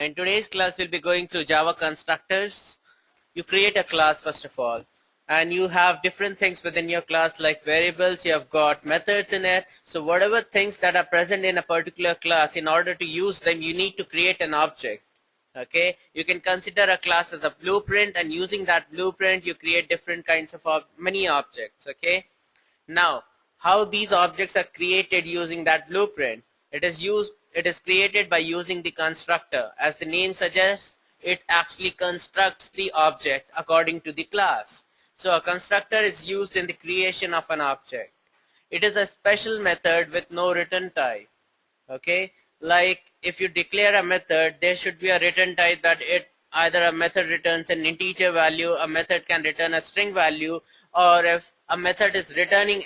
In today's class, we'll be going through Java constructors. You create a class first of all, and you have different things within your class like variables, you have got methods in it. So whatever things that are present in a particular class, in order to use them, you need to create an object. Okay, you can consider a class as a blueprint, and using that blueprint, you create different kinds of many objects. Okay, now, how these objects are created using that blueprint? It is created by using the constructor. As the name suggests, it actually constructs the object according to the class. So a constructor is used in the creation of an object. It is a special method with no return type. Okay, like if you declare a method, there should be a return type that it either a method returns an integer value, a method can return a string value, or if a method is returning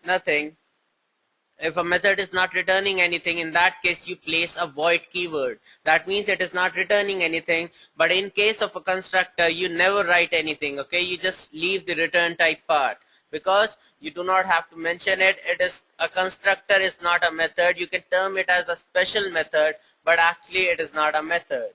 nothing, if a method is not returning anything, in that case you place a void keyword. That means it is not returning anything, but in case of a constructor, you never write anything. Okay, you just leave the return type part, because you do not have to mention it. It is a constructor is not a method. You can term it as a special method, but actually it is not a method.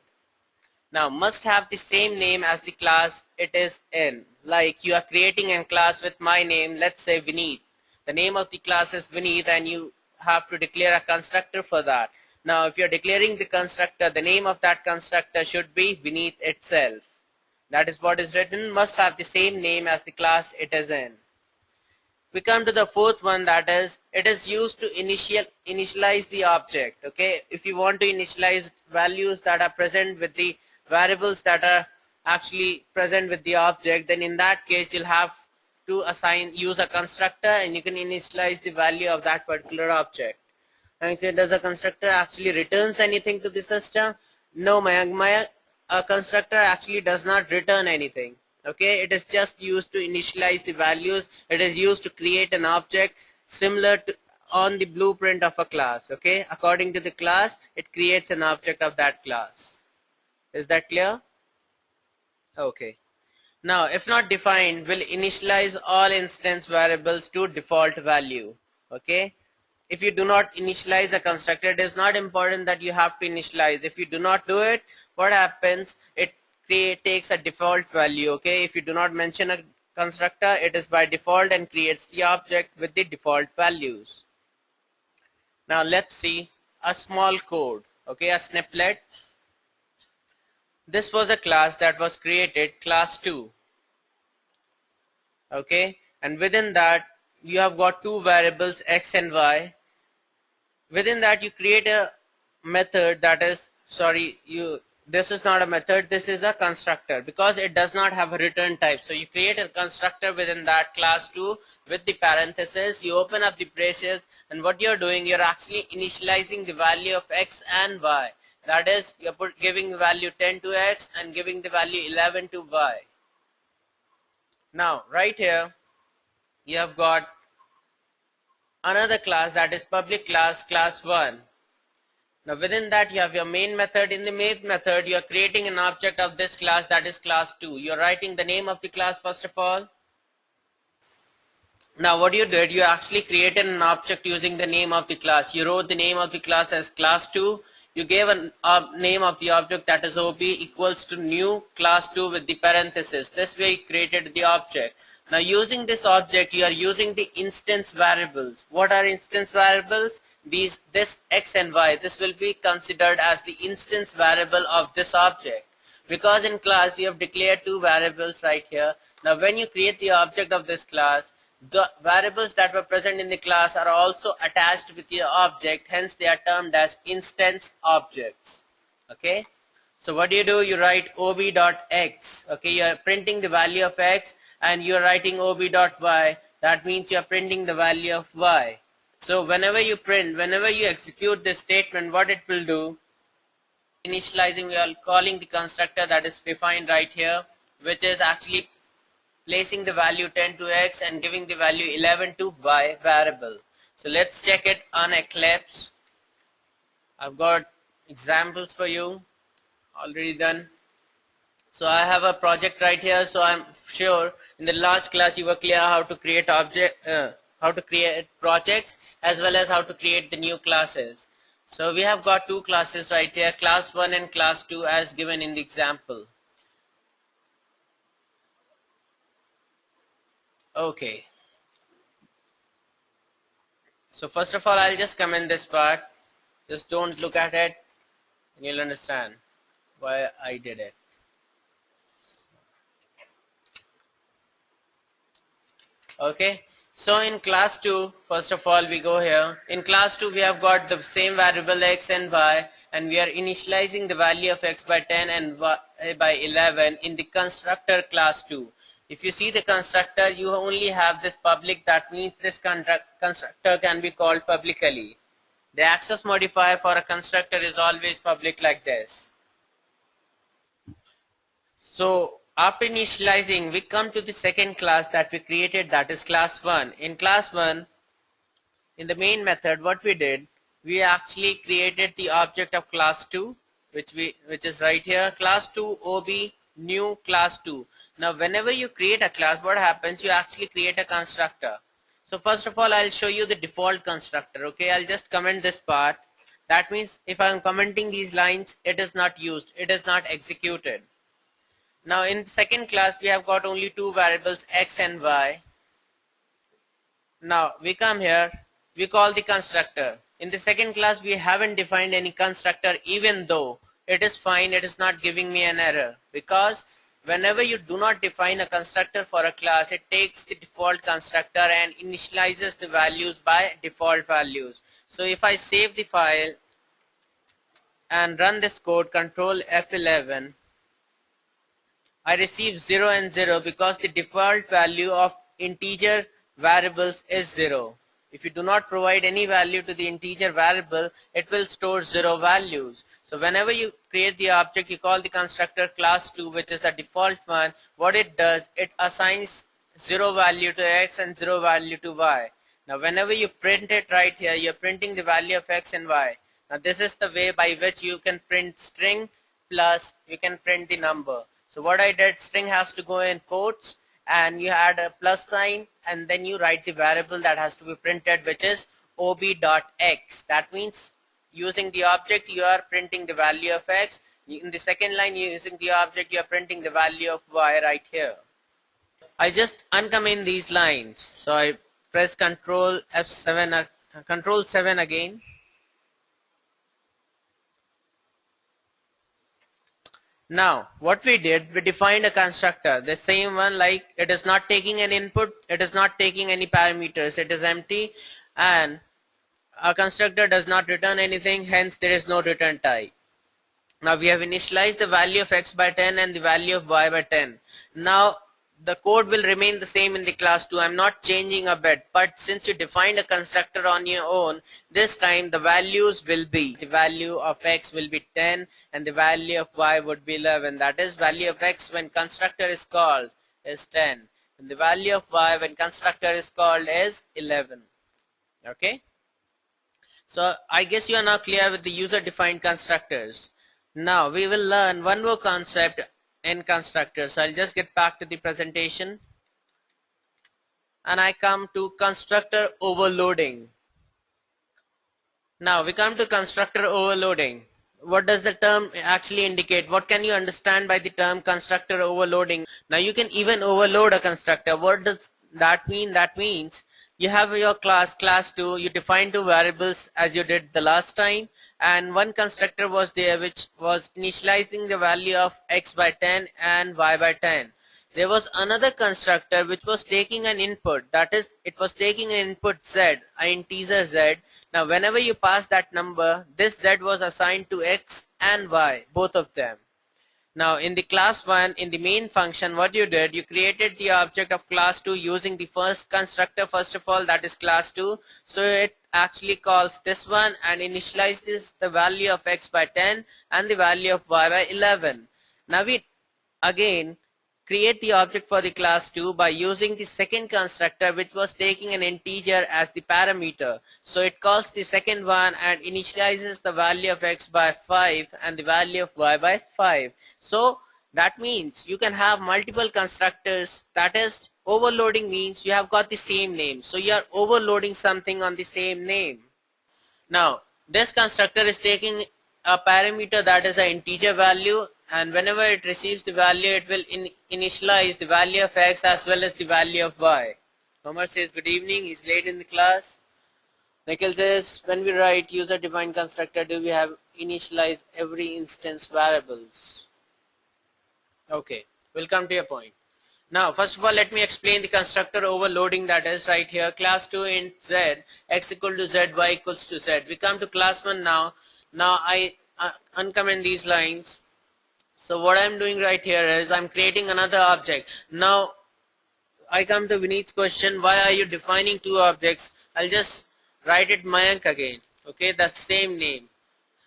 Now, must have the same name as the class it is in. Like you are creating a class with my name, let's say Vineet. The name of the class is Vineet, and you have to declare a constructor for that. Now, if you're declaring the constructor, the name of that constructor should be Vineet itself. That is what is written, must have the same name as the class it is in. We come to the fourth one, that is, it is used to initialize the object. Okay, if you want to initialize values that are present with the variables that are actually present with the object, then in that case you'll have to use a constructor, and you can initialize the value of that particular object. And say, does a constructor actually returns anything to the system? No, a constructor actually does not return anything. Okay, it is just used to initialize the values. It is used to create an object similar to on the blueprint of a class. Okay, according to the class, it creates an object of that class. Is that clear? Okay. Now, if not defined, will initialize all instance variables to default value. Okay. If you do not initialize a constructor, it is not important that you have to initialize. If you do not do it, what happens? It takes a default value. Okay. If you do not mention a constructor, it is by default and creates the object with the default values. Now let's see a small code. Okay, a snippet. This was a class that was created, class 2. Okay, and within that you have got two variables x and y. Within that you create a method that is, this is not a method, this is a constructor, because it does not have a return type. So you create a constructor within that class 2 with the parenthesis, you open up the braces, and what you're doing, you're actually initializing the value of x and y. That is, you're giving the value 10 to x and giving the value 11 to y. Now, right here, you have got another class, that is public class, class 1. Now, within that, you have your main method. In the main method, you are creating an object of this class, that is class 2. You're writing the name of the class first of all. Now, what you did, you actually created an object using the name of the class. You wrote the name of the class as class 2. You gave a name of the object, that is OB equals to new class 2 with the parenthesis. This way you created the object. Now using this object, you are using the instance variables. What are instance variables? This x and y, this will be considered as the instance variable of this object. Because in class you have declared two variables right here. Now when you create the object of this class, the variables that were present in the class are also attached with your object, hence they are termed as instance objects. Okay, so what do? You write ob.x. Okay, you are printing the value of x, and you are writing ob.y. That means you are printing the value of y. So whenever you execute this statement, what it will do, initializing, we are calling the constructor that is defined right here, which is actually placing the value 10 to x and giving the value 11 to y variable. So let's check it on Eclipse. I've got examples for you already done. So I have a project right here. So I'm sure in the last class you were clear how to create projects as well as how to create the new classes. So we have got two classes right here, class 1 and class 2 as given in the example. Okay. So first of all, I'll just comment this part. Just don't look at it and you'll understand why I did it. Okay. So in class 2, first of all, we go here. In class 2, we have got the same variable x and y, and we are initializing the value of x by 10 and y by 11 in the constructor class 2. If you see the constructor, you only have this public. That means this constructor can be called publicly. The access modifier for a constructor is always public like this. So after initializing, we come to the second class that we created, that is class 1. In class 1, in the main method, what we did, we actually created the object of class 2, which is right here, class 2 OB new class 2. Now whenever you create a class, what happens, you actually create a constructor. So first of all, I'll show you the default constructor. Okay, I'll just comment this part. That means if I'm commenting these lines, it is not used, it is not executed. Now in the second class, we have got only two variables, x and y. Now we come here, we call the constructor. In the second class, we haven't defined any constructor, even though it is fine, it is not giving me an error, because whenever you do not define a constructor for a class, it takes the default constructor and initializes the values by default values. So if I save the file and run this code, control F11, I receive 0 and 0 because the default value of integer variables is 0. If you do not provide any value to the integer variable, it will store 0 values. So whenever you create the object, you call the constructor class 2, which is a default one. What it does, it assigns 0 value to x and 0 value to y. Now whenever you print it right here, you're printing the value of x and y. Now this is the way by which you can print string plus you can print the number. So what I did, string has to go in quotes and you add a plus sign and then you write the variable that has to be printed, which is ob.x. That means using the object you are printing the value of x. In the second line, using the object you are printing the value of y right here. I just uncomment these lines. So I press Control F7, Control 7 again. Now what we did, we defined a constructor, the same one, like it is not taking an input, it is not taking any parameters, it is empty, and a constructor does not return anything, hence there is no return type. Now we have initialized the value of x by 10 and the value of y by 10. Now the code will remain the same in the class 2. I'm not changing a bit, but since you defined a constructor on your own, this time the values will be, the value of x will be 10 and the value of y would be 11. That is, value of x when constructor is called is 10 and the value of y when constructor is called is 11. Okay, so I guess you are now clear with the user defined constructors. Now we will learn one more concept in constructors. So I'll just get back to the presentation and I come to constructor overloading. Now we come to constructor overloading. What does the term actually indicate? What can you understand by the term constructor overloading? Now you can even overload a constructor. What does that mean? That means you have your class 2, you define two variables as you did the last time, and one constructor was there which was initializing the value of x by 10 and y by 10. There was another constructor which was taking an input, that is, it was taking an input z, an integer z. Now whenever you pass that number, this z was assigned to x and y, both of them. Now in the class 1, in the main function, what you did, you created the object of class 2 using the first constructor first of all, that is class 2. So it actually calls this one and initializes the value of x by 10 and the value of y by 11. Now we again create the object for the class 2 by using the second constructor which was taking an integer as the parameter. So it calls the second one and initializes the value of x by 5 and the value of y by 5. So that means you can have multiple constructors. That is, overloading means you have got the same name. So you are overloading something on the same name. Now This constructor is taking a parameter that is an integer value, and whenever it receives the value, it will initialize the value of x as well as the value of y. Homer says good evening, he's late in the class. Nikhil says, when we write user defined constructor, do we have initialize every instance variables? Okay, we'll come to your point. Now, first of all, let me explain the constructor overloading, that is right here, class 2 int z, x equal to z, y equals to z. We come to class 1 now. Now, I uncomment these lines. So what I'm doing right here is I'm creating another object. Now, I come to Vineet's question, why are you defining two objects? I'll just write it Mayank again. Okay, the same name.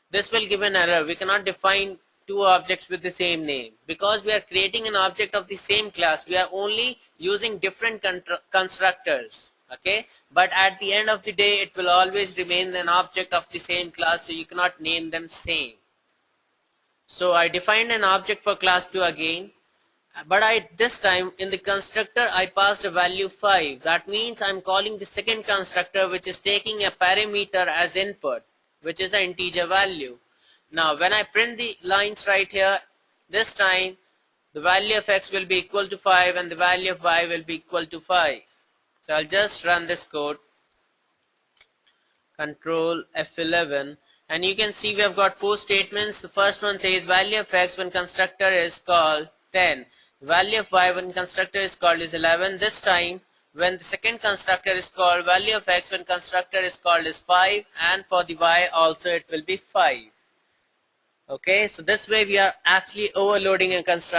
This will give an error. We cannot define two objects with the same name because we are creating an object of the same class. We are only using different constructors. Okay, but at the end of the day, it will always remain an object of the same class, so you cannot name them same. So I defined an object for class 2 again, but this time in the constructor I passed a value 5. That means I'm calling the second constructor, which is taking a parameter as input, which is an integer value. Now when I print the lines right here, this time the value of x will be equal to 5 and the value of y will be equal to 5. So I'll just run this code, control F11, and you can see we have got 4 statements. The first one says value of x when constructor is called 10. Value of y when constructor is called is 11. This time when the second constructor is called, value of x when constructor is called is 5, and for the y also it will be 5. Okay, so this way we are actually overloading a constructor.